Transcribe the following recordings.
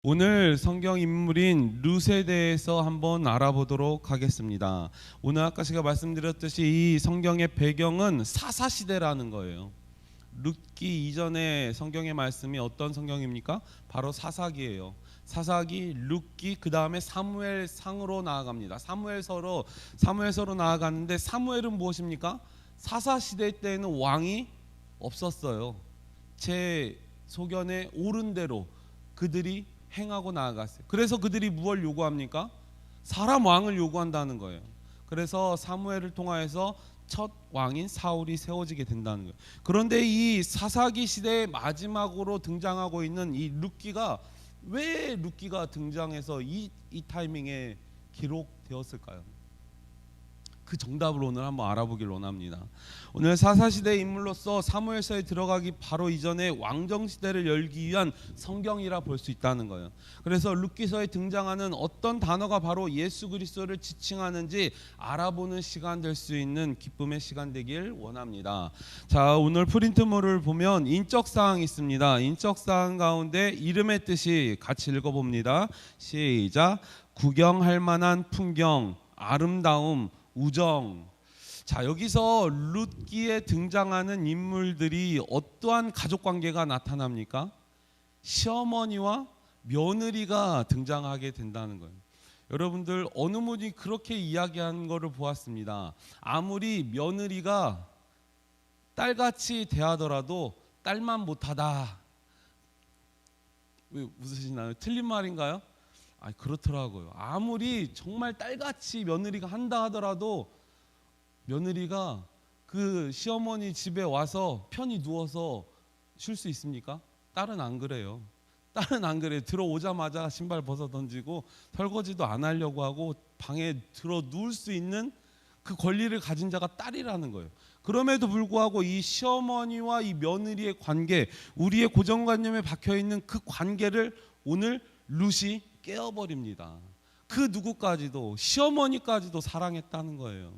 오늘 성경 인물인 룻에 대해서 한번 알아보도록 하겠습니다. 오늘 아까 제가 말씀드렸듯이 이 성경의 배경은 사사시대라는 거예요. 룻기 이전의 성경의 말씀이 어떤 성경입니까? 바로 사사기예요. 사사기, 룻기, 그 다음에 사무엘상으로 나아갑니다. 사무엘서로 나아가는데 사무엘은 무엇입니까? 사사시대 때에는 왕이 없었어요. 제 소견에 옳은 대로 그들이 행하고 나아갔어요. 그래서 그들이 무엇을 요구합니까? 사람 왕을 요구한다는 거예요. 그래서 사무엘을 통하여서 첫 왕인 사울이 세워지게 된다는 거예요. 그런데 이 사사기 시대의 마지막으로 등장하고 있는 이 룻기가 왜 룻기가 등장해서 이 타이밍에 기록되었을까요? 그 정답을 오늘 한번 알아보길 원합니다. 오늘 사사시대의 인물로서 사무엘서에 들어가기 바로 이전에 왕정시대를 열기 위한 성경이라 볼 수 있다는 거예요. 그래서 룻기서에 등장하는 어떤 단어가 바로 예수 그리스도를 지칭하는지 알아보는 시간 될 수 있는 기쁨의 시간 되길 원합니다. 자, 오늘 프린트물을 보면 인적사항이 있습니다. 인적사항 가운데 이름의 뜻이 같이 읽어봅니다. 시작. 구경할 만한 풍경, 아름다움, 우정. 자, 여기서 룻기에 등장하는 인물들이 어떠한 가족 관계가 나타납니까? 시어머니와 며느리가 등장하게 된다는 거예요. 여러분들 어느 분이 그렇게 이야기한 것을 보았습니다. 아무리 며느리가 딸같이 대하더라도 딸만 못하다. 왜 웃으시나요? 틀린 말인가요? 그렇더라고요. 아무리 정말 딸같이 며느리가 한다 하더라도 며느리가 그 시어머니 집에 와서 편히 누워서 쉴 수 있습니까? 딸은 안 그래요. 딸은 안 그래요. 들어오자마자 신발 벗어 던지고 설거지도 안 하려고 하고 방에 들어 누울 수 있는 그 권리를 가진 자가 딸이라는 거예요. 그럼에도 불구하고 이 시어머니와 이 며느리의 관계, 우리의 고정관념에 박혀있는 그 관계를 오늘 룻이 깨어버립니다. 그 누구까지도, 시어머니까지도 사랑했다는 거예요.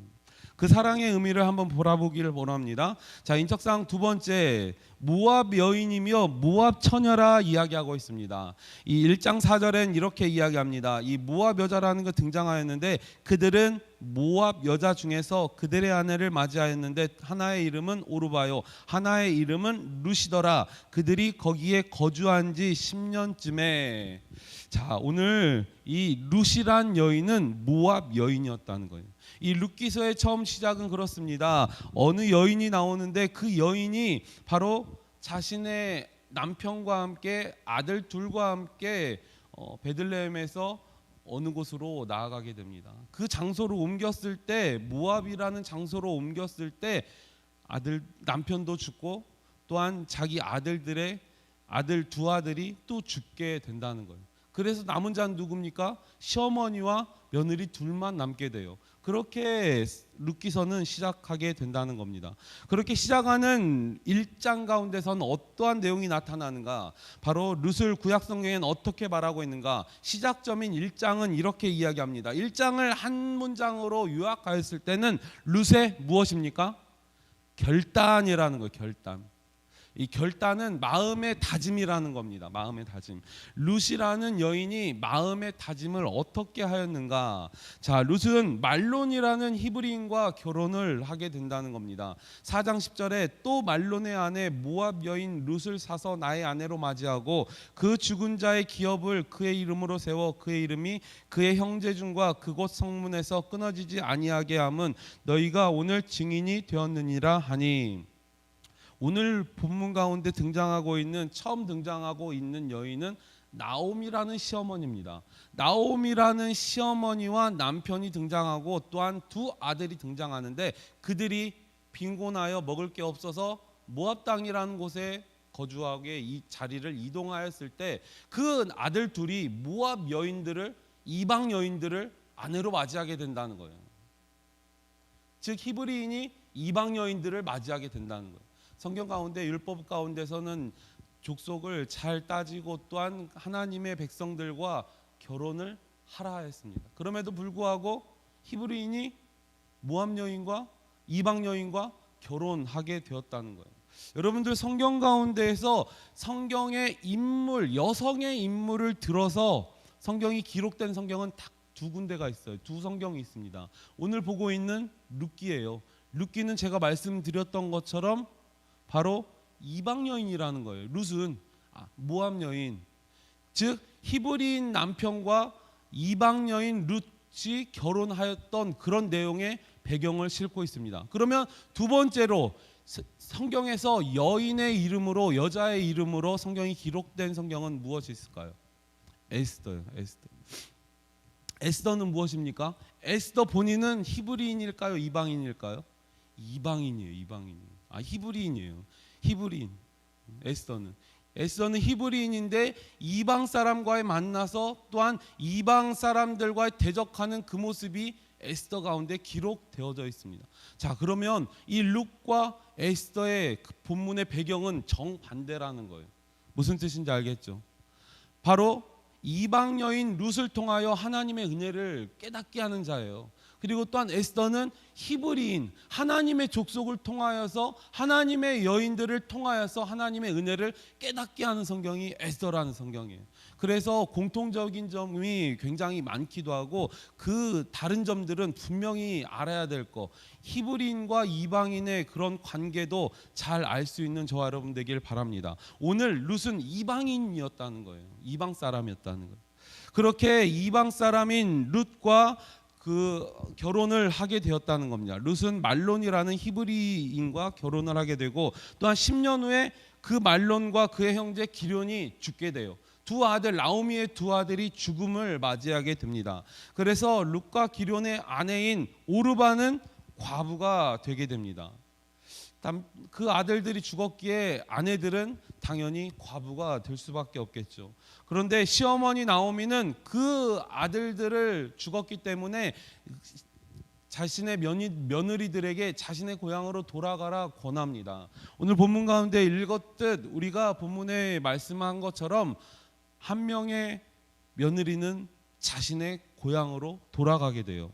그 사랑의 의미를 한번 보라보기를 원합니다. 자, 인적사항 두 번째, 모압 여인이며 모압 처녀라 이야기하고 있습니다. 이 1장 4절엔 이렇게 이야기합니다. 이 모압 여자라는 거 등장하였는데 그들은 모압 여자 중에서 그들의 아내를 맞이하였는데 하나의 이름은 오르바요, 하나의 이름은 룻이더라. 그들이 거기에 거주한 지 10년쯤에. 자, 오늘 이 룻이란 여인은 모압 여인이었다는 거예요. 이 룻기서의 처음 시작은 그렇습니다. 어느 여인이 나오는데 그 여인이 바로 자신의 남편과 함께 아들 둘과 함께 베들레헴에서 어느 곳으로 나아가게 됩니다. 그 장소로 옮겼을 때, 모압이라는 장소로 옮겼을 때 남편도 죽고 또한 자기 아들들의 아들 두 아들이 또 죽게 된다는 거예요. 그래서 남은 자는 누굽니까? 시어머니와 며느리 둘만 남게 돼요. 그렇게 룻기서는 시작하게 된다는 겁니다. 그렇게 시작하는 1장 가운데서는 어떠한 내용이 나타나는가? 바로 룻을 구약성경에는 어떻게 말하고 있는가? 시작점인 1장은 이렇게 이야기합니다. 1장을 한 문장으로 요약하였을 때는 룻의 무엇입니까? 결단이라는 거예요. 결단. 이 결단은 마음의 다짐이라는 겁니다. 마음의 다짐. 룻이라는 여인이 마음의 다짐을 어떻게 하였는가? 자, 룻은 말론이라는 히브리인과 결혼을 하게 된다는 겁니다. 4장 10절에 또 말론의 아내 모압 여인 룻을 사서 나의 아내로 맞이하고 그 죽은 자의 기업을 그의 이름으로 세워 그의 이름이 그의 형제 중과 그곳 성문에서 끊어지지 아니하게 함은 너희가 오늘 증인이 되었느니라 하니. 오늘 본문 가운데 처음 등장하고 있는 여인은 나옴이라는 시어머니입니다. 나옴이라는 시어머니와 남편이 등장하고 또한 두 아들이 등장하는데 그들이 빈곤하여 먹을 게 없어서 모압 땅이라는 곳에 거주하게 이 자리를 이동하였을 때 그 아들 둘이 모압 여인들을, 이방 여인들을 아내로 맞이하게 된다는 거예요. 즉 히브리인이 이방 여인들을 맞이하게 된다는 거예요. 성경 가운데 율법 가운데서는 족속을 잘 따지고 또한 하나님의 백성들과 결혼을 하라 했습니다. 그럼에도 불구하고 히브리인이 모압 여인과 이방 여인과 결혼하게 되었다는 거예요. 여러분들 성경 가운데에서 성경의 인물, 여성의 인물을 들어서 성경이 기록된 성경은 딱 두 군데가 있어요. 두 성경이 있습니다. 오늘 보고 있는 룻기예요. 룻기는 제가 말씀드렸던 것처럼 바로 이방 여인이라는 거예요. 룻은 모압 여인, 즉 히브리인 남편과 이방 여인 룻이 결혼하였던 그런 내용의 배경을 싣고 있습니다. 그러면 두 번째로 성경에서 여인의 이름으로, 여자의 이름으로 성경이 기록된 성경은 무엇이 있을까요? 에스더요. 에스더는 무엇입니까? 에스더 본인은 히브리인일까요? 이방인일까요? 이방인이에요. 히브리인이에요. 히브리인. 에스더는 히브리인인데 이방 사람과의 만나서 또한 이방 사람들과 대적하는 그 모습이 에스더 가운데 기록되어져 있습니다. 자, 그러면 이 룻과 에스더의 그 본문의 배경은 정반대라는 거예요. 무슨 뜻인지 알겠죠? 바로 이방 여인 룻을 통하여 하나님의 은혜를 깨닫게 하는 자예요. 그리고 또한 에스더는 히브리인, 하나님의 족속을 통하여서, 하나님의 여인들을 통하여서 하나님의 은혜를 깨닫게 하는 성경이 에스더라는 성경이에요. 그래서 공통적인 점이 굉장히 많기도 하고 그 다른 점들은 분명히 알아야 될 거, 히브리인과 이방인의 그런 관계도 잘 알 수 있는 저와 여러분 되길 바랍니다. 오늘 룻은 이방인이었다는 거예요. 이방 사람이었다는 거예요. 그렇게 이방 사람인 룻과 그 결혼을 하게 되었다는 겁니다. 룻은 말론이라는 히브리인과 결혼을 하게 되고, 또한 10년 후에 그 말론과 그의 형제 기련이 죽게 돼요. 두 아들, 나오미의 두 아들이 죽음을 맞이하게 됩니다. 그래서 룻과 기련의 아내인 오르바는 과부가 되게 됩니다. 그 아들들이 죽었기에 아내들은 당연히 과부가 될 수밖에 없겠죠. 그런데 시어머니 나오미는 그 아들들을 죽었기 때문에 자신의 며느리들에게 자신의 고향으로 돌아가라 권합니다. 오늘 본문 가운데 읽었듯 우리가 본문에 말씀한 것처럼 한 명의 며느리는 자신의 고향으로 돌아가게 돼요.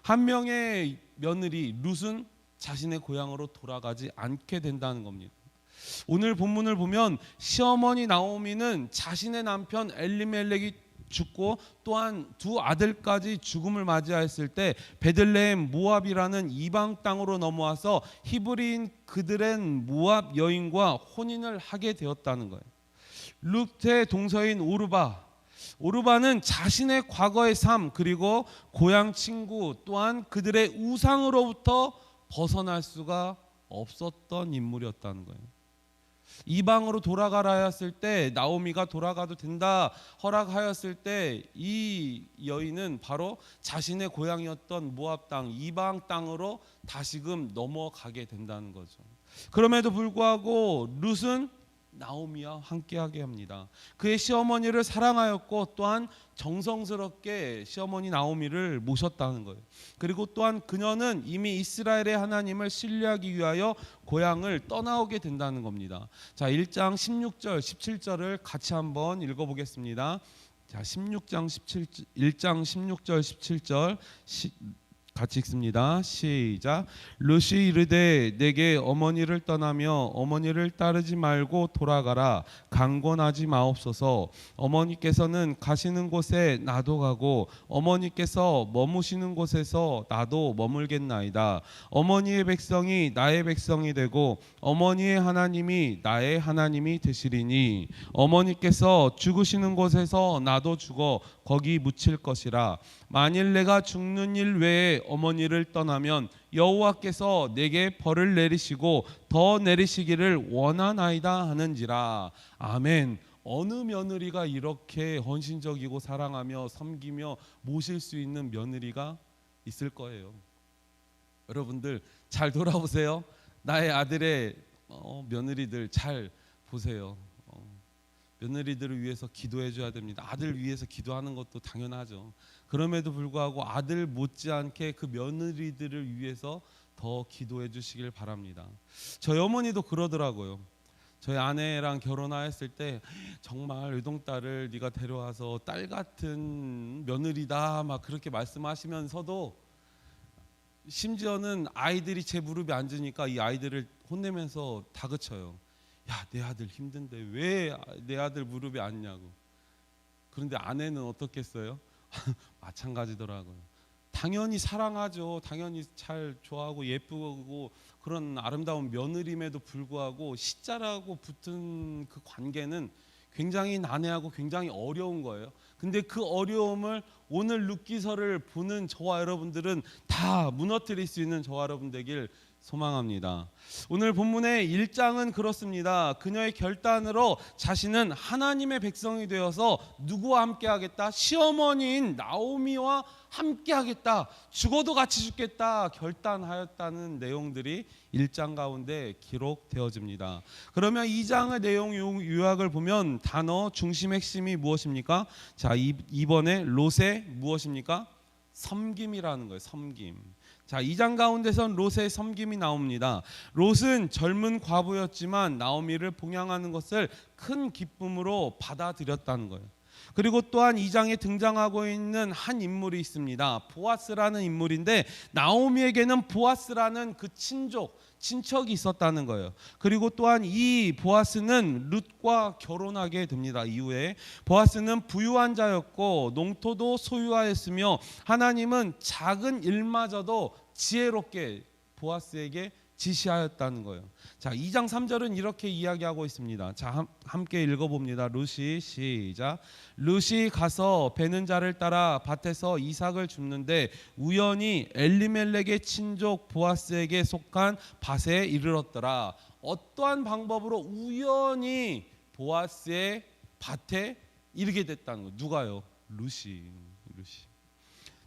한 명의 며느리 룻은 자신의 고향으로 돌아가지 않게 된다는 겁니다. 오늘 본문을 보면 시어머니 나오미는 자신의 남편 엘리멜렉이 죽고 또한 두 아들까지 죽음을 맞이했을 때 베들레헴 모압이라는 이방 땅으로 넘어와서 히브리인 그들의 모압 여인과 혼인을 하게 되었다는 거예요. 룻의 동서인 오르바는 자신의 과거의 삶, 그리고 고향 친구, 또한 그들의 우상으로부터 벗어날 수가 없었던 인물이었다는 거예요. 이방으로 돌아가라 하였을 때, 나오미가 돌아가도 된다 허락하였을 때 이 여인은 바로 자신의 고향이었던 모압 땅, 이방 땅으로 다시금 넘어가게 된다는 거죠. 그럼에도 불구하고 룻은 나오미와 함께하게 합니다. 그의 시어머니를 사랑하였고 또한 정성스럽게 시어머니 나오미를 모셨다는 거예요. 그리고 또한 그녀는 이미 이스라엘의 하나님을 신뢰하기 위하여 고향을 떠나오게 된다는 겁니다. 자, 1장 16절 17절을 같이 한번 읽어보겠습니다. 자, 1장 16절 17절 같이 읽습니다. 시작. 룻이 이르되 내게 어머니를 떠나며 어머니를 따르지 말고 돌아가라. 강권하지 마옵소서. 어머니께서는 가시는 곳에 나도 가고 어머니께서 머무시는 곳에서 나도 머물겠나이다. 어머니의 백성이 나의 백성이 되고 어머니의 하나님이 나의 하나님이 되시리니 어머니께서 죽으시는 곳에서 나도 죽어 거기 묻힐 것이라. 만일 내가 죽는 일 외에 어머니를 떠나면 여호와께서 내게 벌을 내리시고 더 내리시기를 원하나이다 하는지라. 아멘. 어느 며느리가 이렇게 헌신적이고 사랑하며 섬기며 모실 수 있는 며느리가 있을 거예요. 여러분들 잘 돌아보세요. 나의 아들의 며느리들 잘 보세요. 며느리들을 위해서 기도해 줘야 됩니다. 아들 위해서 기도하는 것도 당연하죠. 그럼에도 불구하고 아들 못지않게 그 며느리들을 위해서 더 기도해 주시길 바랍니다. 저희 어머니도 그러더라고요. 저희 아내랑 결혼하였을 때 정말 외동딸을 네가 데려와서 딸 같은 며느리다 막 그렇게 말씀하시면서도 심지어는 아이들이 제 무릎에 앉으니까 이 아이들을 혼내면서 다그쳐요. 야, 내 아들 힘든데 왜 내 아들 무릎에 앉냐고. 그런데 아내는 어떻겠어요? 마찬가지더라고요. 당연히 사랑하죠. 당연히 잘 좋아하고 예쁘고 그런 아름다운 며느림에도 불구하고 시자라고 붙은 그 관계는 굉장히 난해하고 굉장히 어려운 거예요. 근데 그 어려움을 오늘 룻기서를 보는 저와 여러분들은 다 무너뜨릴 수 있는 저와 여러분 되길 소망합니다. 오늘 본문의 1장은 그렇습니다. 그녀의 결단으로 자신은 하나님의 백성이 되어서 누구와 함께 하겠다? 시어머니인 나오미와 함께 하겠다. 죽어도 같이 죽겠다 결단하였다는 내용들이 1장 가운데 기록되어집니다. 그러면 2장의 내용 요약을 보면 단어 중심 핵심이 무엇입니까? 자, 이번에 롯의 무엇입니까? 섬김이라는 거예요. 섬김. 자, 2장 가운데선 롯의 섬김이 나옵니다. 롯은 젊은 과부였지만 나오미를 봉양하는 것을 큰 기쁨으로 받아들였다는 거예요. 그리고 또한 2장에 등장하고 있는 한 인물이 있습니다. 보아스라는 인물인데 나오미에게는 보아스라는 그 친척이 있었다는 거예요. 그리고 또한 이 보아스는 룻과 결혼하게 됩니다. 이후에 보아스는 부유한 자였고 농토도 소유하였으며 하나님은 작은 일마저도 지혜롭게 보아스에게 지시하였다는 거예요. 자, 2장 3절은 이렇게 이야기하고 있습니다. 자, 함께 읽어봅니다. 룻이 시작. 룻이 가서 베는 자를 따라 밭에서 이삭을 줍는데 우연히 엘리멜렉의 친족 보아스에게 속한 밭에 이르렀더라. 어떠한 방법으로 우연히 보아스의 밭에 이르게 됐다는 거예요. 누가요? 룻이.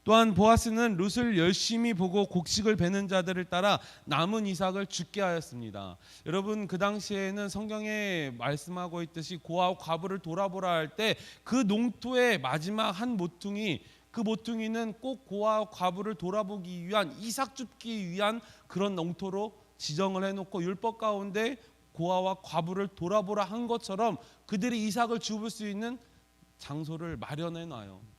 또한 보아스는 룻을 열심히 보고 곡식을 베는 자들을 따라 남은 이삭을 죽게 하였습니다. 여러분, 그 당시에는 성경에 말씀하고 있듯이 고아와 과부를 돌아보라 할 때 그 농토의 마지막 한 모퉁이, 그 모퉁이는 꼭 고아와 과부를 돌아보기 위한 이삭 줍기 위한 그런 농토로 지정을 해놓고 율법 가운데 고아와 과부를 돌아보라 한 것처럼 그들이 이삭을 줍을 수 있는 장소를 마련해 놔요.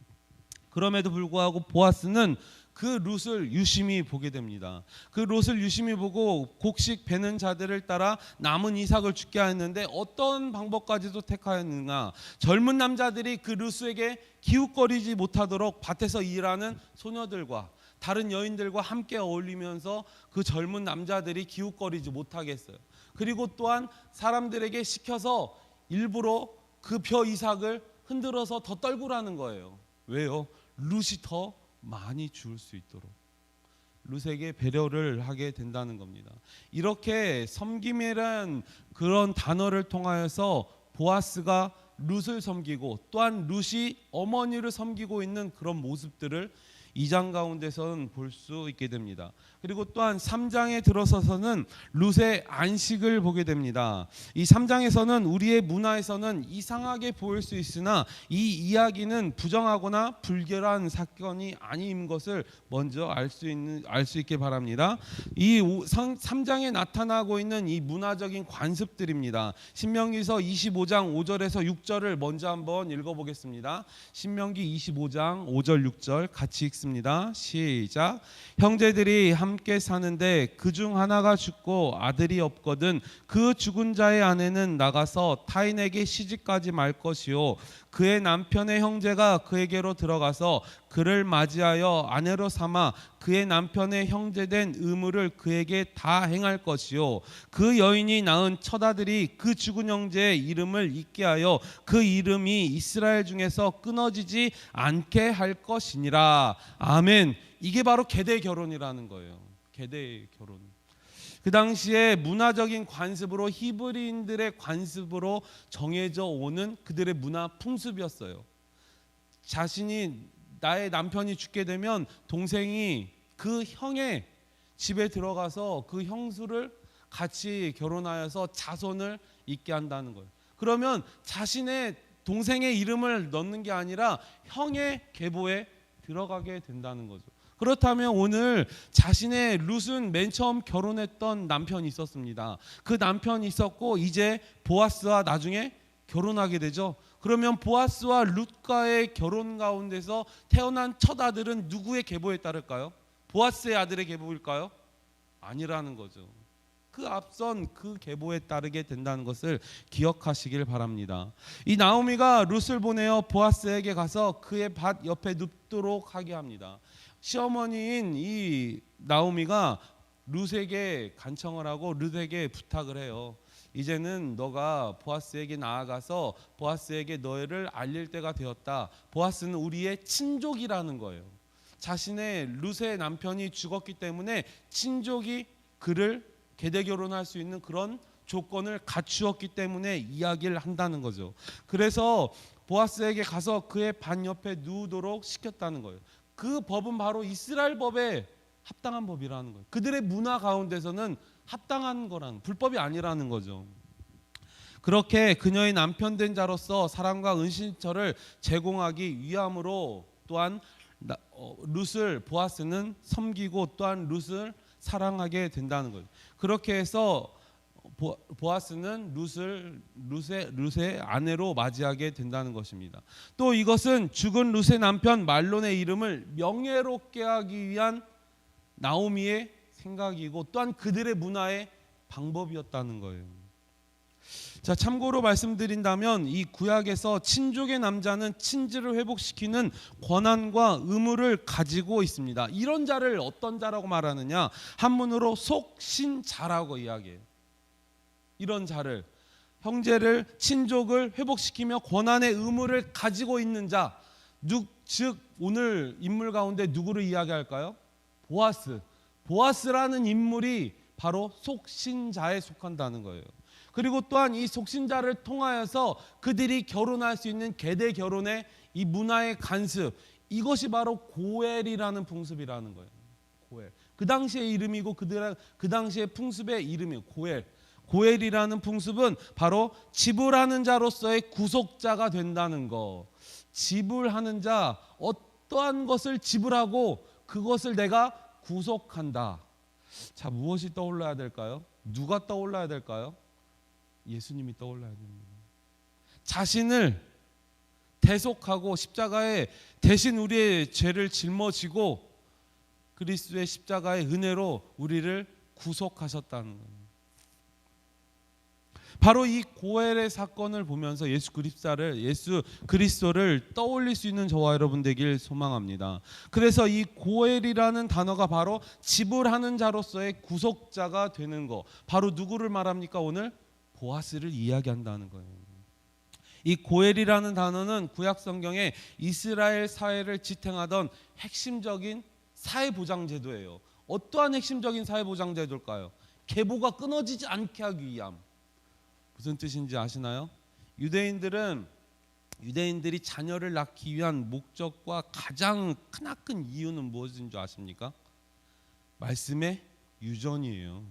그럼에도 불구하고 보아스는 그 룻을 유심히 보게 됩니다. 그 룻을 유심히 보고 곡식 베는 자들을 따라 남은 이삭을 죽게 하였는데 어떤 방법까지도 택하였느냐. 젊은 남자들이 그 룻에게 기웃거리지 못하도록 밭에서 일하는 소녀들과 다른 여인들과 함께 어울리면서 그 젊은 남자들이 기웃거리지 못하게 했어요. 그리고 또한 사람들에게 시켜서 일부러 그 벼 이삭을 흔들어서 더 떨구라는 거예요. 왜요? 룻이 더 많이 줄 수 있도록 룻에게 배려를 하게 된다는 겁니다. 이렇게 섬김이란 그런 단어를 통하여서 보아스가 룻을 섬기고 또한 룻이 어머니를 섬기고 있는 그런 모습들을 2장 가운데서는 볼 수 있게 됩니다. 그리고 또한 3장에 들어서서는 룻의 안식을 보게 됩니다. 이 3장에서는 우리의 문화에서는 이상하게 보일 수 있으나 이 이야기는 부정하거나 불결한 사건이 아닌 것을 먼저 알 수 있게 바랍니다. 이 3장에 나타나고 있는 이 문화적인 관습들입니다. 신명기서 25장 5절에서 6절을 먼저 한번 읽어보겠습니다. 신명기 25장 5절 6절 같이 읽습니다. 시작. 형제들이 함께 사는데 그중 하나가 죽고 아들이 없거든 그 죽은 자의 아내는 나가서 타인에게 시집가지 말 것이요 그의 남편의 형제가 그에게로 들어가서 그를 맞이하여 아내로 삼아 그의 남편의 형제된 의무를 그에게 다 행할 것이요 그 여인이 낳은 처자들이 그 죽은 형제의 이름을 잊게 하여 그 이름이 이스라엘 중에서 끊어지지 않게 할 것이니라. 아멘. 이게 바로 계대 결혼이라는 거예요. 계대 결혼. 그 당시에 문화적인 관습으로 히브리인들의 관습으로 정해져 오는 그들의 문화 풍습이었어요. 자신이 나의 남편이 죽게 되면 동생이 그 형의 집에 들어가서 그 형수를 같이 결혼하여서 자손을 잇게 한다는 거예요. 그러면 자신의 동생의 이름을 넣는 게 아니라 형의 계보에 들어가게 된다는 거죠. 그렇다면 오늘 자신의 룻은 맨 처음 결혼했던 남편이 있었습니다. 그 남편이 있었고 이제 보아스와 나중에 결혼하게 되죠. 그러면 보아스와 룻과의 결혼 가운데서 태어난 첫 아들은 누구의 계보에 따를까요? 보아스의 아들의 계보일까요? 아니라는 거죠. 그 앞선 그 계보에 따르게 된다는 것을 기억하시길 바랍니다. 이 나오미가 룻을 보내어 보아스에게 가서 그의 밭 옆에 눕도록 하게 합니다. 시어머니인 이 나오미가 룻에게 간청을 하고 룻에게 부탁을 해요. 이제는 너가 보아스에게 나아가서 보아스에게 너를 알릴 때가 되었다. 보아스는 우리의 친족이라는 거예요. 자신의 룻의 남편이 죽었기 때문에 친족이 그를 계대 결혼할 수 있는 그런 조건을 갖추었기 때문에 이야기를 한다는 거죠. 그래서 보아스에게 가서 그의 반 옆에 누우도록 시켰다는 거예요. 그 법은 바로 이스라엘 법에 합당한 법이라는 거예요. 그들의 문화 가운데서는 합당한 거라는, 불법이 아니라는 거죠. 그렇게 그녀의 남편 된 자로서 사랑과 은신처를 제공하기 위함으로 또한 룻을 보아스는 섬기고 또한 룻을 사랑하게 된다는 거예요. 그렇게 해서 보아스는 룻의 아내로 맞이하게 된다는 것입니다. 또 이것은 죽은 룻의 남편 말론의 이름을 명예롭게 하기 위한 나오미의 생각이고 또한 그들의 문화의 방법이었다는 거예요. 자, 참고로 말씀드린다면 이 구약에서 친족의 남자는 친지를 회복시키는 권한과 의무를 가지고 있습니다. 이런 자를 어떤 자라고 말하느냐? 한문으로 속신자라고 이야기해요. 이런 자를, 형제를, 친족을 회복시키며 권한의 의무를 가지고 있는 자, 즉 오늘 인물 가운데 누구를 이야기할까요? 보아스라는 인물이 바로 속신자에 속한다는 거예요. 그리고 또한 이 속신자를 통하여서 그들이 결혼할 수 있는 계대 결혼의 이 문화의 간습, 이것이 바로 고엘이라는 풍습이라는 거예요. 고엘. 그 당시의 이름이고 그 당시의 풍습의 이름이 고엘이라는 풍습은 바로 지불하는 자로서의 구속자가 된다는 거. 지불하는 자, 어떠한 것을 지불하고 그것을 내가 구속한다. 자, 무엇이 떠올라야 될까요? 누가 떠올라야 될까요? 예수님이 떠올라야 됩니다. 자신을 대속하고 십자가에 대신 우리의 죄를 짊어지고 그리스도의 십자가의 은혜로 우리를 구속하셨다는 거예요. 바로 이 고엘의 사건을 보면서 예수 그리스도를 떠올릴 수 있는 저와 여러분 되길 소망합니다. 그래서 이 고엘이라는 단어가 바로 지불하는 자로서의 구속자가 되는 거, 바로 누구를 말합니까? 오늘 보아스를 이야기한다는 거예요. 이 고엘이라는 단어는 구약 성경에 이스라엘 사회를 지탱하던 핵심적인 사회보장 제도예요. 어떠한 핵심적인 사회보장 제도일까요? 계보가 끊어지지 않게 하기 위함. 무슨 뜻인지 아시나요? 유대인들이 자녀를 낳기 위한 목적과 가장 크나큰 이유는 무엇인 줄 아십니까? 말씀의 유전이에요.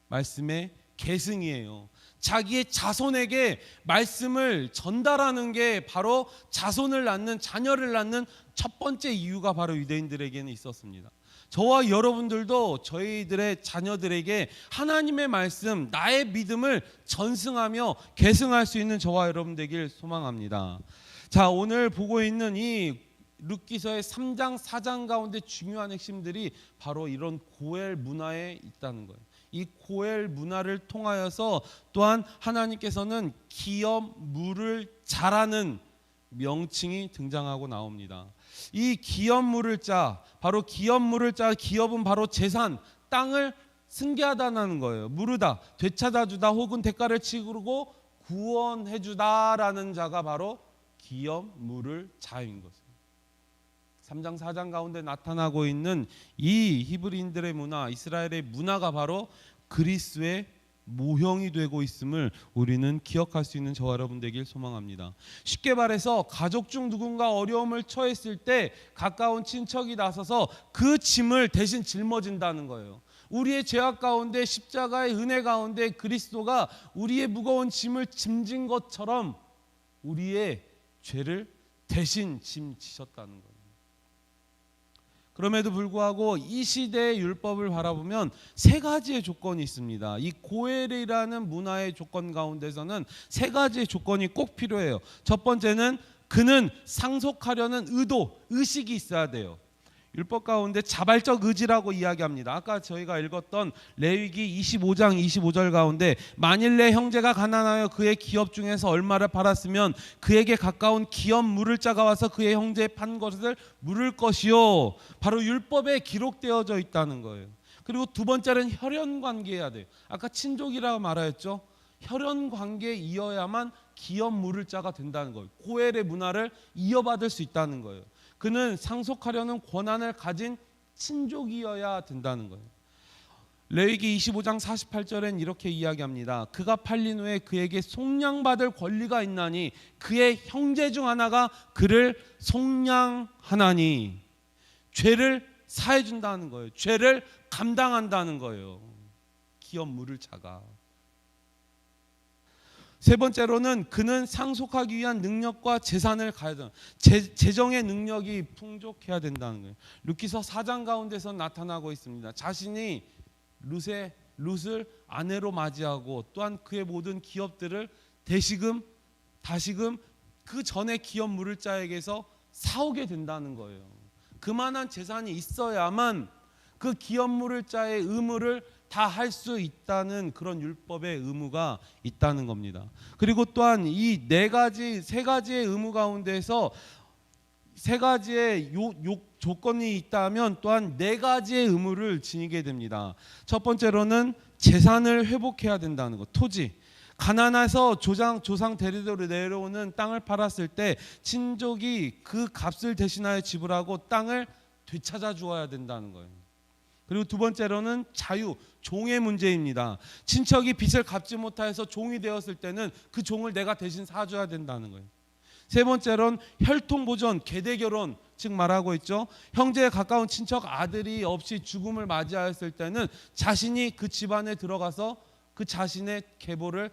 말씀의 계승이에요. 자기의 자손에게 말씀을 전달하는 게 바로 자손을 낳는, 자녀를 낳는 첫 번째 이유가 바로 유대인들에게는 있었습니다. 저와 여러분들도 저희들의 자녀들에게 하나님의 말씀, 나의 믿음을 전승하며 계승할 수 있는 저와 여러분 되길 소망합니다. 자, 오늘 보고 있는 이 룻기서의 3장, 4장 가운데 중요한 핵심들이 바로 이런 고엘 문화에 있다는 거예요. 이 고엘 문화를 통하여서 또한 하나님께서는 기업 물을 자라는 명칭이 등장하고 나옵니다. 이 기업 물을 자, 바로 기업 물을 자, 기업은 바로 재산, 땅을 승계하다는 거예요. 무르다, 되찾아주다 혹은 대가를 치르고 구원해주다라는 자가 바로 기업 물을 자인 것입니다. 3장 4장 가운데 나타나고 있는 이 히브리인들의 문화, 이스라엘의 문화가 바로 그리스도의 모형이 되고 있음을 우리는 기억할 수 있는 저와 여러분 되길 소망합니다. 쉽게 말해서 가족 중 누군가 어려움을 처했을 때 가까운 친척이 나서서 그 짐을 대신 짊어진다는 거예요. 우리의 죄악 가운데 십자가의 은혜 가운데 그리스도가 우리의 무거운 짐을 짐진 것처럼 우리의 죄를 대신 짐지셨다는 거예요. 그럼에도 불구하고 이 시대의 율법을 바라보면 세 가지의 조건이 있습니다. 이 고엘이라는 문화의 조건 가운데서는 세 가지의 조건이 꼭 필요해요. 첫 번째는 그는 상속하려는 의도, 의식이 있어야 돼요. 율법 가운데 자발적 의지라고 이야기합니다. 아까 저희가 읽었던 레위기 25장 25절 가운데 만일 내 형제가 가난하여 그의 기업 중에서 얼마를 팔았으면 그에게 가까운 기업 물을 자가 와서 그의 형제의 판 것을 물을 것이요. 바로 율법에 기록되어져 있다는 거예요. 그리고 두 번째는 혈연 관계해야 돼요. 아까 친족이라고 말하였죠. 혈연 관계에 이어야만 기업 물을 자가 된다는 거예요. 고엘의 문화를 이어받을 수 있다는 거예요. 그는 상속하려는 권한을 가진 친족이어야 된다는 거예요. 레위기 25장 48절엔 이렇게 이야기합니다. 그가 팔린 후에 그에게 속량받을 권리가 있나니 그의 형제 중 하나가 그를 속량하나니, 죄를 사해 준다는 거예요. 죄를 감당한다는 거예요. 기업 물을 자가. 세 번째로는 그는 상속하기 위한 능력과 재산을 가야 된다. 재정의 능력이 풍족해야 된다는 거예요. 룻기서 4장 가운데서 나타나고 있습니다. 자신이 룻을 아내로 맞이하고 또한 그의 모든 기업들을 다시금 그 전에 기업 물을 자에게서 사오게 된다는 거예요. 그만한 재산이 있어야만 그 기업 물을 자의 의무를 다 할 수 있다는 그런 율법의 의무가 있다는 겁니다. 그리고 또한 이 세 가지의 의무 가운데서 세 가지의 조건이 있다면 또한 네 가지의 의무를 지니게 됩니다. 첫 번째로는 재산을 회복해야 된다는 것. 토지. 가난해서 조상 대대로 내려오는 땅을 팔았을 때 친족이 그 값을 대신하여 지불하고 땅을 되찾아 주어야 된다는 거예요. 그리고 두 번째로는 자유, 종의 문제입니다. 친척이 빚을 갚지 못해서 종이 되었을 때는 그 종을 내가 대신 사줘야 된다는 거예요. 세 번째로는 혈통보존, 계대결혼, 즉 말하고 있죠. 형제에 가까운 친척 아들이 없이 죽음을 맞이하였을 때는 자신이 그 집안에 들어가서 그 자신의 계보를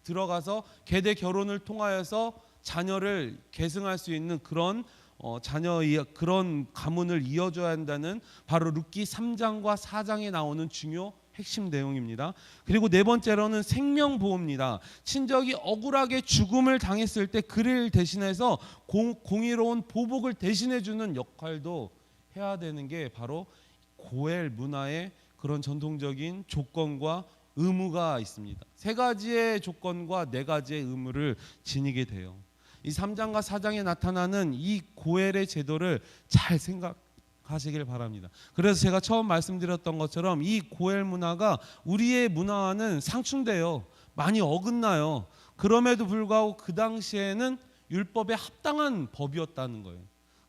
들어가서 계대 결혼을 통하여서 자녀를 계승할 수 있는 그런 그런 가문을 이어줘야 한다는 바로 룻기 3장과 4장에 나오는 중요 핵심 내용입니다. 그리고 네 번째로는 생명보호입니다. 친족이 억울하게 죽음을 당했을 때 그를 대신해서 공의로운 보복을 대신해주는 역할도 해야 되는 게 바로 고엘 문화의 그런 전통적인 조건과 의무가 있습니다. 세 가지의 조건과 네 가지의 의무를 지니게 돼요. 이 3장과 4장에 나타나는 이 고엘의 제도를 잘 생각하시길 바랍니다. 그래서 제가 처음 말씀드렸던 것처럼 이 고엘 문화가 우리의 문화와는 상충돼요. 많이 어긋나요. 그럼에도 불구하고 그 당시에는 율법에 합당한 법이었다는 거예요.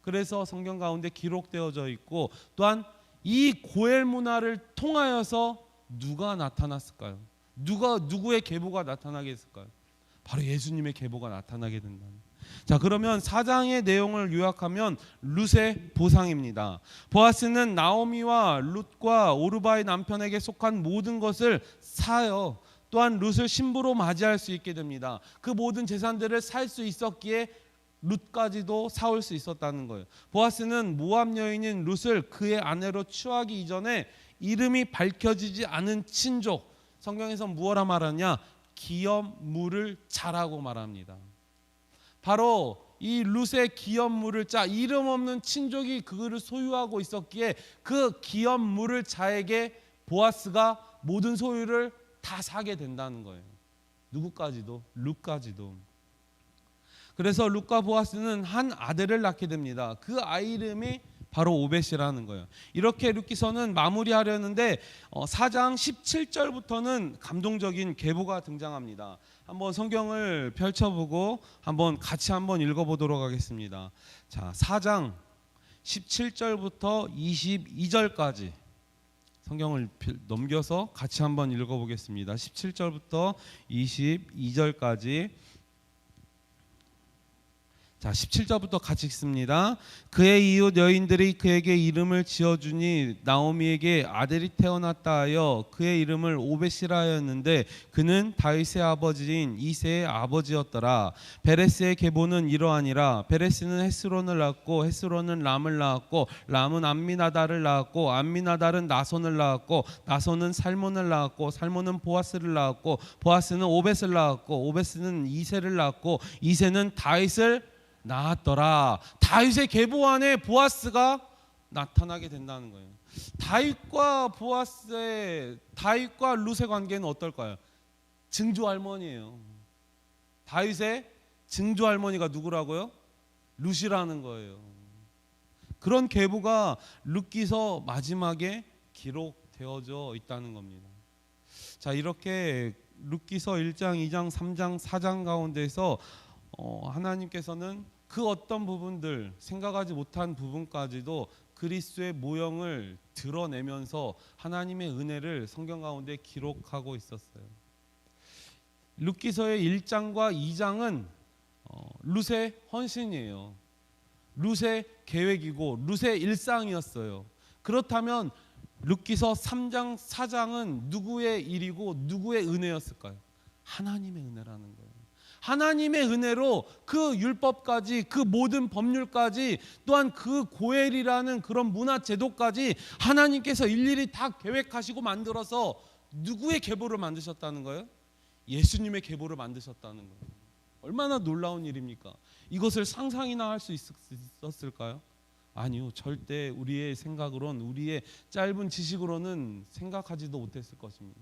그래서 성경 가운데 기록되어져 있고 또한 이 고엘 문화를 통하여서 누가 나타났을까요? 누구의 계보가 나타나게 했을까요? 바로 예수님의 계보가 나타나게 된다. 자, 그러면 4장의 내용을 요약하면 룻의 보상입니다. 보아스는 나오미와 룻과 오르바의 남편에게 속한 모든 것을 사요. 또한 룻을 신부로 맞이할 수 있게 됩니다. 그 모든 재산들을 살 수 있었기에 룻까지도 사올 수 있었다는 거예요. 보아스는 모압 여인인 룻을 그의 아내로 취하기 이전에 이름이 밝혀지지 않은 친족, 성경에서 무엇라 말하냐? 기업물을 자라고 말합니다. 바로 이 룻의 기업물을 자, 이름 없는 친족이 그를 소유하고 있었기에 그 기업물을 자에게 보아스가 모든 소유를 다 사게 된다는 거예요. 누구까지도? 룻까지도. 그래서 룻과 보아스는 한 아들을 낳게 됩니다. 그 아이 이름이 바로 오벳이라는 거예요. 이렇게 룻기서는 마무리하려는데 4장 17절부터는 감동적인 계보가 등장합니다. 한번 성경을 펼쳐보고 같이 한번 읽어보도록 하겠습니다. 자, 4장 17절부터 22절까지 성경을 넘겨서 같이 한번 읽어보겠습니다. 17절부터 22절까지. 자, 17절부터 같이 읽습니다. 그의 이웃 여인들이 그에게 이름을 지어주니 나오미에게 아들이 태어났다 하여 그의 이름을 오벳이라 하였는데 그는 다윗의 아버지인 이새의 아버지였더라. 베레스의 계보는 이러하니라. 베레스는 헤스론을 낳았고 헤스론은 람을 낳았고 람은 암미나달을 낳았고 암미나달은 나손을 낳았고 나손은 살몬을 낳았고 살몬은 보아스를 낳았고 보아스는 오벳을 낳았고 오벳은 이새를 낳았고 이새는 다윗을 낳았더라. 다윗의 계보 안에 보아스가 나타나게 된다는 거예요. 다윗과 룻의 관계는 어떨까요? 증조 할머니예요. 다윗의 증조 할머니가 누구라고요? 룻이라는 거예요. 그런 계보가 룻기서 마지막에 기록되어져 있다는 겁니다. 자, 이렇게 룻기서 1장, 2장, 3장, 4장 가운데서 하나님께서는 그 어떤 부분들, 생각하지 못한 부분까지도 그리스도의 모형을 드러내면서 하나님의 은혜를 성경 가운데 기록하고 있었어요. 룻기서의 1장과 2장은 룻의 헌신이에요. 룻의 계획이고 룻의 일상이었어요. 그렇다면 룻기서 3장, 4장은 누구의 일이고 누구의 은혜였을까요? 하나님의 은혜라는 거예요. 하나님의 은혜로 그 율법까지, 그 모든 법률까지, 또한 그 고엘이라는 그런 문화 제도까지 하나님께서 일일이 다 계획하시고 만들어서 누구의 계보를 만드셨다는 거예요? 예수님의 계보를 만드셨다는 거예요. 얼마나 놀라운 일입니까? 이것을 상상이나 할 수 있었을까요? 아니요, 절대 우리의 생각으로는, 우리의 짧은 지식으로는 생각하지도 못했을 것입니다.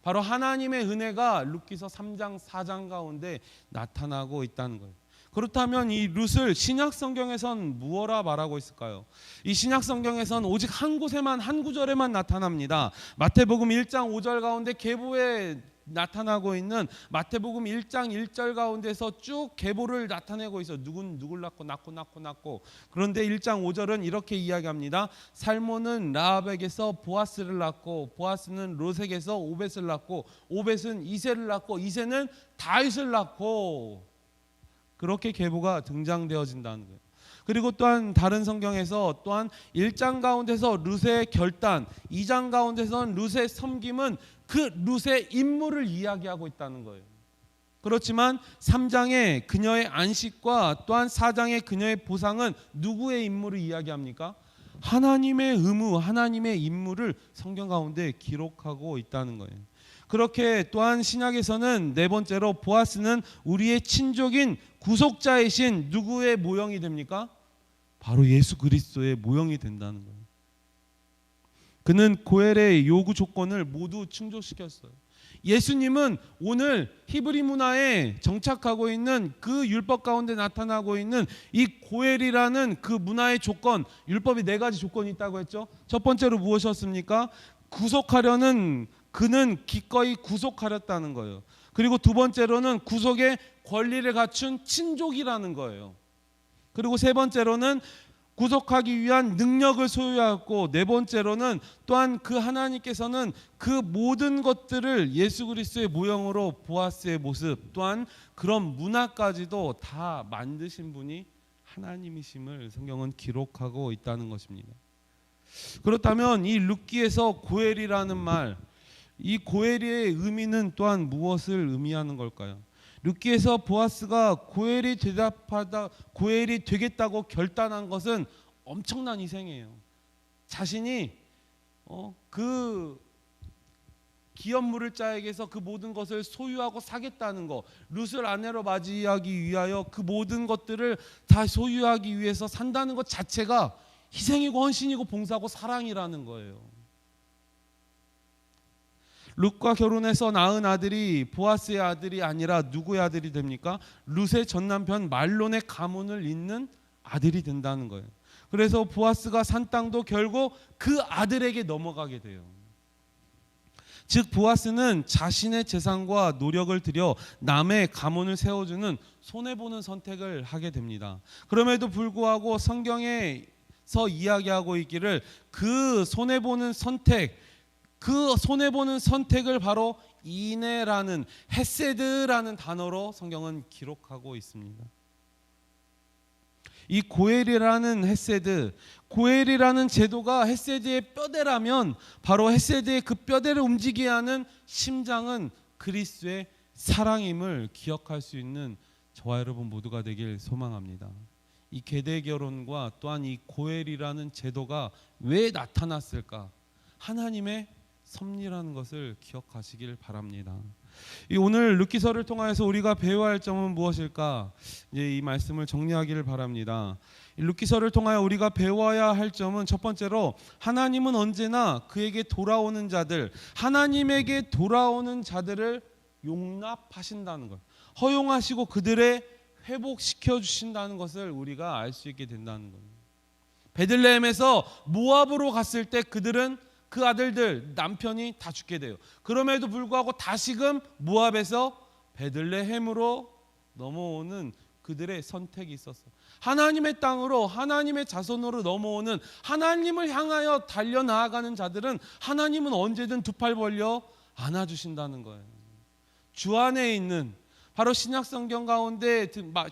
바로 하나님의 은혜가 룻기서 3장 4장 가운데 나타나고 있다는 거예요. 그렇다면 이 룻을 신약 성경에선 무엇라 말하고 있을까요? 이 신약 성경에선 오직 한 곳에만, 한 구절에만 나타납니다. 마태복음 1장 5절 가운데 계보에 나타나고 있는 마태복음 1장 1절 가운데서 쭉 계보를 나타내고 있어요. 누군 누굴 낳고. 그런데 1장 5절은 이렇게 이야기합니다. 살몬은 라합에게서 보아스를 낳고, 보아스는 롯에게서 오벳을 낳고, 오벳은 이새를 낳고, 이새는 다윗을 낳고, 그렇게 계보가 등장되어진다는 거예요. 그리고 또한 다른 성경에서 또한 1장 가운데서 룻의 결단, 2장 가운데서는 룻의 섬김은 그 룻의 인물을 이야기하고 있다는 거예요. 그렇지만 3장의 그녀의 안식과 또한 4장의 그녀의 보상은 누구의 인물을 이야기합니까? 하나님의 의무, 하나님의 인물을 성경 가운데 기록하고 있다는 거예요. 그렇게 또한 신약에서는 네 번째로 보아스는 우리의 친족인 구속자이신 누구의 모형이 됩니까? 바로 예수 그리스도의 모형이 된다는 거예요. 그는 고엘의 요구 조건을 모두 충족시켰어요. 예수님은 오늘 히브리 문화에 정착하고 있는 그 율법 가운데 나타나고 있는 이 고엘이라는 그 문화의 조건, 율법이 네 가지 조건이 있다고 했죠. 첫 번째로 무엇이었습니까? 구속하려는, 그는 기꺼이 구속하렸다는 거예요. 그리고 두 번째로는 구속의 권리를 갖춘 친족이라는 거예요. 그리고 세 번째로는 구속하기 위한 능력을 소유하였고, 네 번째로는 또한 그 하나님께서는 그 모든 것들을 예수 그리스도의 모형으로 보아스의 모습, 또한 그런 문화까지도 다 만드신 분이 하나님이심을 성경은 기록하고 있다는 것입니다. 그렇다면 이 룻기에서 고엘이라는 말, 이 고엘의 의미는 또한 무엇을 의미하는 걸까요? 룻기에서 보아스가 고엘이 되겠다고 결단한 것은 엄청난 희생이에요. 자신이 그 기업물을 자에게서 그 모든 것을 소유하고 사겠다는 것, 룻을 아내로 맞이하기 위하여 그 모든 것들을 다 소유하기 위해서 산다는 것 자체가 희생이고 헌신이고 봉사고 사랑이라는 거예요. 룻과 결혼해서 낳은 아들이 보아스의 아들이 아니라 누구의 아들이 됩니까? 룻의 전남편 말론의 가문을 잇는 아들이 된다는 거예요. 그래서 보아스가 산 땅도 결국 그 아들에게 넘어가게 돼요. 즉 보아스는 자신의 재산과 노력을 들여 남의 가문을 세워주는 손해보는 선택을 하게 됩니다. 그럼에도 불구하고 성경에서 이야기하고 있기를 그 손해보는 선택을 바로 이네라는, 헤세드라는 단어로 성경은 기록하고 있습니다. 이 고엘이라는 헤세드, 고엘이라는 제도가 헤세드의 뼈대라면 바로 헤세드의 그 뼈대를 움직이게 하는 심장은 그리스도의 사랑임을 기억할 수 있는 저와 여러분 모두가 되길 소망합니다. 이 계대 결혼과 또한 이 고엘이라는 제도가 왜 나타났을까? 하나님의 섭리라는 것을 기억하시길 바랍니다. 이 오늘 룻기서를 통하여서 우리가 배워야 할 점은 무엇일까? 이제 이 말씀을 정리하기를 바랍니다. 이 룻기서를 통하여 우리가 배워야 할 점은 첫 번째로 하나님은 언제나 그에게 돌아오는 자들, 하나님에게 돌아오는 자들을 용납하신다는 것, 허용하시고 그들의 회복시켜 주신다는 것을 우리가 알 수 있게 된다는 거예요. 베들레헴에서 모압으로 갔을 때 그들은 그 아들들 남편이 다 죽게 돼요. 그럼에도 불구하고 다시금 모압에서 베들레헴으로 넘어오는 그들의 선택이 있었어요. 하나님의 땅으로, 하나님의 자손으로 넘어오는, 하나님을 향하여 달려나아가는 자들은 하나님은 언제든 두 팔 벌려 안아주신다는 거예요. 주 안에 있는, 바로 신약성경 가운데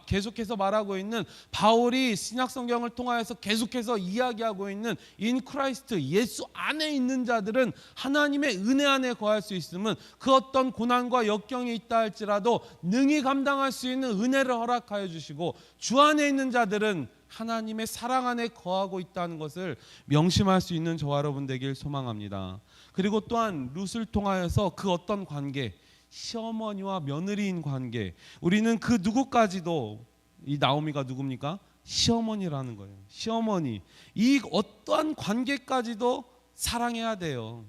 계속해서 말하고 있는, 바울이 신약성경을 통하여서 계속해서 이야기하고 있는 인 크라이스트, 예수 안에 있는 자들은 하나님의 은혜 안에 거할 수 있으면 그 어떤 고난과 역경이 있다 할지라도 능히 감당할 수 있는 은혜를 허락하여 주시고, 주 안에 있는 자들은 하나님의 사랑 안에 거하고 있다는 것을 명심할 수 있는 저와 여러분 되길 소망합니다. 그리고 또한 룻을 통하여서 그 어떤 관계, 시어머니와 며느리인 관계, 우리는 그 누구까지도, 이 나오미가 누굽니까? 시어머니라는 거예요. 시어머니, 이 어떠한 관계까지도 사랑해야 돼요.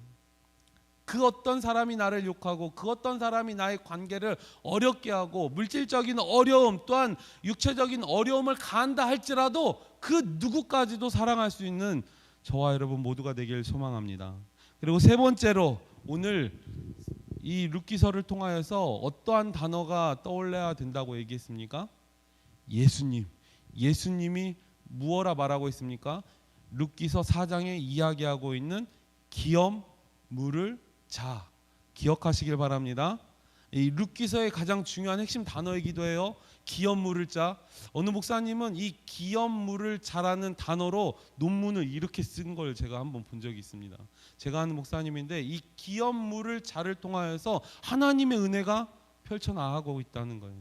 그 어떤 사람이 나를 욕하고 그 어떤 사람이 나의 관계를 어렵게 하고 물질적인 어려움 또한 육체적인 어려움을 가한다 할지라도 그 누구까지도 사랑할 수 있는 저와 여러분 모두가 되길 소망합니다. 그리고 세 번째로, 오늘 이 룻기서를 통하여서 어떠한 단어가 떠올려야 된다고 얘기했습니까? 예수님. 예수님이 무엇라 말하고 있습니까? 룻기서 4장에 이야기하고 있는 기업 물을 자, 기억하시길 바랍니다. 이 룻기서의 가장 중요한 핵심 단어이기도 해요. 기업 물을 자. 어느 목사님은 이 기업 물을 자라는 단어로 논문을 이렇게 쓴 걸 제가 한번 본 적이 있습니다. 제가 아는 목사님인데, 이 기업 물을 자를 통하여서 하나님의 은혜가 펼쳐나가고 있다는 거예요.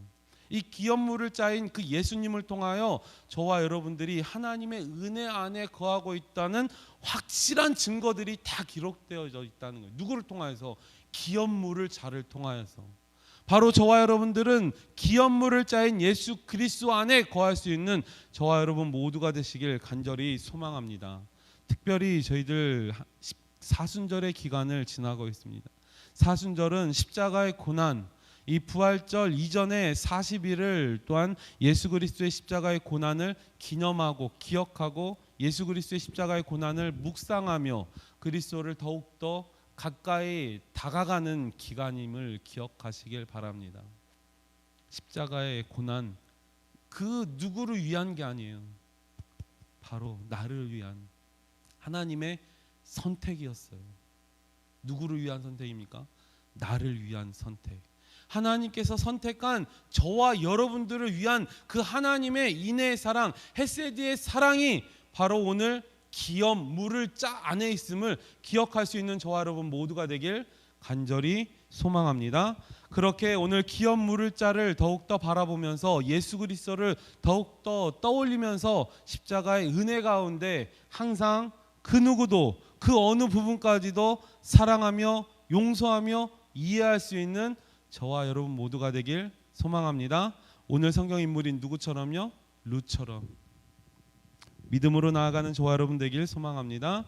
이 기업 물을 자인 그 예수님을 통하여 저와 여러분들이 하나님의 은혜 안에 거하고 있다는 확실한 증거들이 다 기록되어져 있다는 거예요. 누구를 통하여서? 기업 물을 자를 통하여서. 바로 저와 여러분들은 기업 물을 자인 예수 그리스도 안에 거할 수 있는 저와 여러분 모두가 되시길 간절히 소망합니다. 특별히 저희들 사순절의 기간을 지나고 있습니다. 사순절은 십자가의 고난, 이 부활절 이전의 40일을 또한 예수 그리스도의 십자가의 고난을 기념하고 기억하고 예수 그리스도의 십자가의 고난을 묵상하며 그리스도를 더욱더 가까이 다가가는 기간임을 기억하시길 바랍니다. 십자가의 고난, 그 누구를 위한 게 아니에요. 바로 나를 위한 하나님의 선택이었어요. 누구를 위한 선택입니까? 나를 위한 선택. 하나님께서 선택한 저와 여러분들을 위한 그 하나님의 인애의 사랑, 헤세드의 사랑이 바로 오늘 기업 물을 자 안에 있음을 기억할 수 있는 저와 여러분 모두가 되길 간절히 소망합니다. 그렇게 오늘 기업 물을 자를 더욱더 바라보면서 예수 그리스도를 더욱더 떠올리면서 십자가의 은혜 가운데 항상 그 누구도 그 어느 부분까지도 사랑하며 용서하며 이해할 수 있는 저와 여러분 모두가 되길 소망합니다. 오늘 성경 인물인 누구처럼요? 룻처럼 믿음으로 나아가는 저와 여러분 되길 소망합니다.